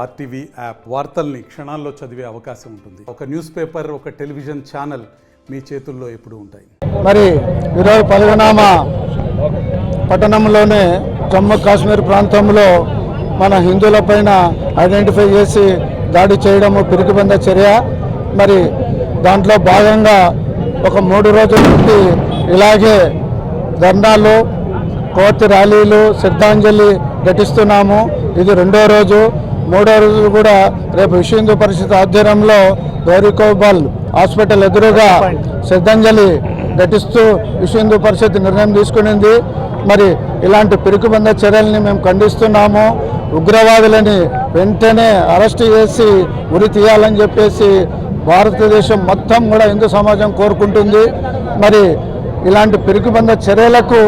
RTV app వార్తల్ని క్షణాల్లో చదివే అవకాశం ఉంటుంది. ఒక న్యూస్ పేపర్, ఒక టెలివిజన్ ఛానల్ మీ చేతుల్లో ఎప్పుడూ ఉంటాయి. మరి ఈరోజు పల్గనామ పట్టణంలోనే జమ్మూ కాశ్మీర్ ప్రాంతంలో మన హిందువులపైన ఐడెంటిఫై చేసి దాడి చేయడము పిరికిబంద చర్య. మరి దాంట్లో భాగంగా ఒక 3 రోజుల నుండి ఇలాగే ధర్నాలు, కోర్టు ర్యాలీలు, శ్రద్ధాంజలి ఘటిస్తున్నాము. ఇది 2వ రోజు. 3వ రోజు కూడా రేపు విశ్వ హిందూ పరిషత్ ఆధ్వర్యంలో గౌరీకోబాల్ హాస్పిటల్ ఎదురుగా శ్రద్ధాంజలి ఘటిస్తూ విశ్వ హిందూ పరిషత్ నిర్ణయం తీసుకునింది. మరి ఇలాంటి పిరికిబంద చర్యల్ని మేము ఖండిస్తున్నాము. ఉగ్రవాదులని వెంటనే అరెస్ట్ చేసి ఉరి తీయాలని చెప్పేసి భారతదేశం మొత్తం కూడా హిందూ సమాజం కోరుకుంటుంది. మరి ఇలాంటి పిరికిబంద చర్యలకు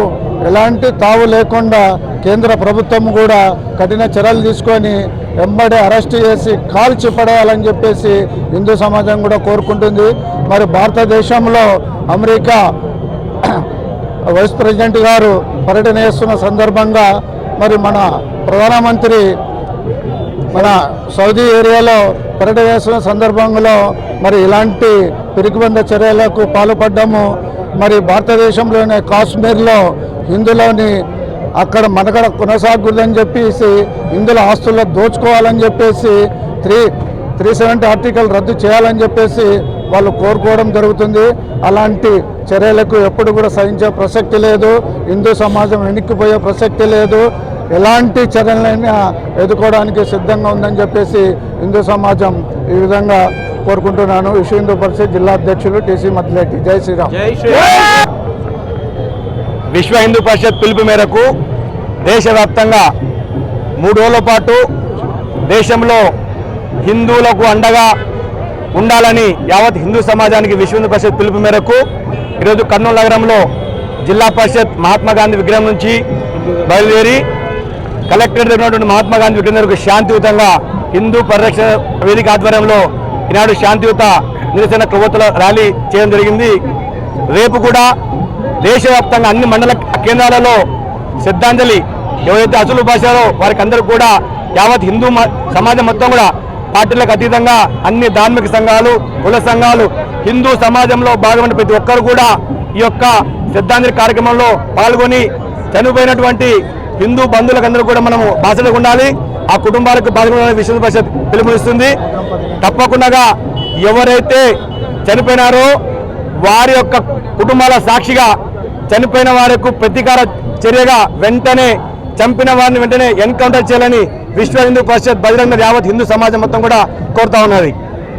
ఎలాంటి తావు లేకుండా కేంద్ర ప్రభుత్వం కూడా కఠిన చర్యలు తీసుకొని వెంబడే అరెస్ట్ చేసి కాల్చి పడేయాలని చెప్పేసి హిందూ సమాజం కూడా కోరుకుంటుంది. మరి భారతదేశంలో అమెరికా వైస్ ప్రెసిడెంట్ గారు పర్యటన చేస్తున్న సందర్భంగా మరి మన ప్రధానమంత్రి మన సౌదీ ఏరియాలో పర్యటన చేస్తున్న సందర్భంలో మరి ఇలాంటి పిరికిబంద చర్యలకు పాల్పడ్డము. మరి భారతదేశంలోనే కాశ్మీర్లో హిందువులని అక్కడ మనగడ కొనసాగుదని చెప్పేసి హిందువుల ఆస్తుల్లో దోచుకోవాలని చెప్పేసి 370 ఆర్టికల్ రద్దు చేయాలని చెప్పేసి వాళ్ళు కోరుకోవడం జరుగుతుంది. అలాంటి చర్యలకు ఎప్పుడు కూడా సహించే ప్రసక్తి లేదు. హిందూ సమాజం వెనక్కిపోయే ప్రసక్తి లేదు. ఎలాంటి చర్యలైనా ఎదుర్కోవడానికి సిద్ధంగా ఉందని చెప్పేసి హిందూ సమాజం ఈ విధంగా కోరుకుంటున్నాను. విశ్వ హిందూ పరిషత్ జిల్లా అధ్యక్షులు టీసీ మద్దిలేటి. జై శ్రీరామ్. విశ్వ హిందూ పరిషత్ పిలుపు మేరకు దేశవ్యాప్తంగా 3 రోజుల పాటు దేశంలో హిందువులకు అండగా ఉండాలని యావత్ హిందూ సమాజానికి విశ్వ హిందూ పరిషత్ పిలుపు మేరకు ఈరోజు కర్నూలు నగరంలో జిల్లా పరిషత్ మహాత్మా గాంధీ విగ్రహం నుంచి బయలుదేరి కలెక్టరేట్ దగ్గర మహాత్మా గాంధీ విగ్రహం వరకు శాంతియుతంగా హిందూ పరిరక్షణ వేదిక ఆధ్వర్యంలో ఈనాడు శాంతియుత నిరసన కొవ్వొత్తుల ర్యాలీ చేయడం జరిగింది. రేపు కూడా దేశవ్యాప్తంగా అన్ని మండల కేంద్రాలలో శ్రద్ధాంజలి ఎవరైతే అసలు భాషలో వారికి అందరూ కూడా యావత్ హిందూ సమాజం మొత్తం కూడా పార్టీలకు అతీతంగా అన్ని ధార్మిక సంఘాలు, కుల సంఘాలు, హిందూ సమాజంలో భాగమైన ప్రతి ఒక్కరు కూడా ఈ యొక్క శ్రద్ధాంజలి కార్యక్రమంలో పాల్గొని చనిపోయినటువంటి హిందూ బంధువులకు కూడా మనము బాసటగా ఉండాలి. ఆ కుటుంబాలకు బాధ్యత విశ్వ హిందూ పరిషత్ పిలుపునిస్తుంది. తప్పకుండా ఎవరైతే చనిపోయినారో వారి యొక్క కుటుంబాల సాక్షిగా చనిపోయిన వారికి ప్రతీకార చర్యగా వెంటనే చంపిన వారిని వెంటనే ఎన్కౌంటర్ చేయాలని విశ్వ హిందూ పరిషత్ బహిరంగ యావత్ హిందూ సమాజం మొత్తం కూడా కోరుతా ఉన్నది.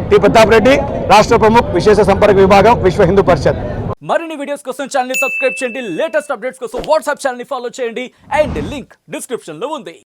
టి ప్రతాప్ రెడ్డి, రాష్ట్ర ప్రముఖ్, విశేష సంపర్క విభాగం, విశ్వ హిందూ పరిషత్. మరిన్ని వీడియోస్ కోసం ఛానల్ ని సబ్స్క్రైబ్ చేయండి. లేటెస్ట్ అప్డేట్స్ కోసం వాట్సాప్ ఛానల్ ని ఫాలో చేయండి. అండ్ లింక్ డిస్క్రిప్షన్ లో ఉంది.